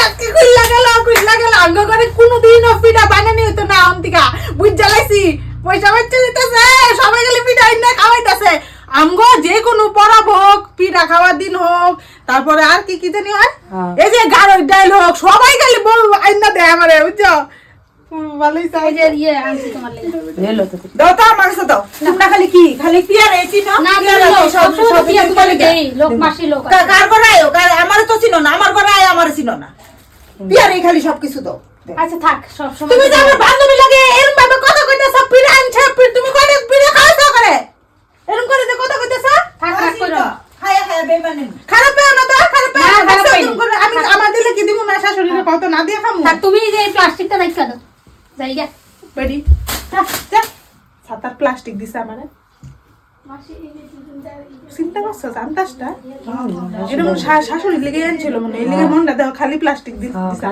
আজকে কইলা গেল আঙ্গ করে কোনোদিন পিঠা বানানি হতো না অন্তিকা বুঝ জ্বালাইছি পয়সা বাচ্চা দিতেছে সবাই গেলে পিঠা আইনা খাওয়াইতেছে আমগো যে কোনো পরব হোক পিঠা খাওয়ার দিন হোক তারপরে আর কি কি জানি হয় এই যে গাড়োর ডাইল হোক সবাই গেলে বউ আইনা দেয় আমারে বুঝছো ভালোই চাই যে ইয়ে আনছি তোমার লাগি এলো তো দাও তো আমার কাছে দাও তোমরা খালি কি খালি পিয়ার এসি না না সব সব দিয়া তোমার দেই লোক মাসি লোক আছে। কার ঘরে আয়ো কার আমার তো চিনো না আমার ঘরে আয় আমার চিনো না পিয়ার এই খালি সবকিছু দাও আচ্ছা থাক সব সময় তুমি যে আমার বান্ধবী লাগে এরকম ভাবে কথা কইতেছ পিড়া আনছে তুমি কইলে পিড়া খাওয়াছ করে এরকম করে যে কথা কইতেছ থাক থাক করো হায় হায় বেমানি খারাপ পেও না তো খারাপ পেও না, খারাপ পাইনি। আমি আমার দিলে কি দিব না শাশুড়িরে কত না দিয়ে খামু থাক তুমি যে এই প্লাস্টিকটা রাখা দাও জায়গা বেডি যা যা সাতার প্লাস্টিক দিছে আমারে মাসি এই যে দুদিনটা চিন্তা করছো জানতাসটা এরকম শাশুড়ি লেগে আনছিল মনে এই লেগে মনটা দাও খালি প্লাস্টিক দিছে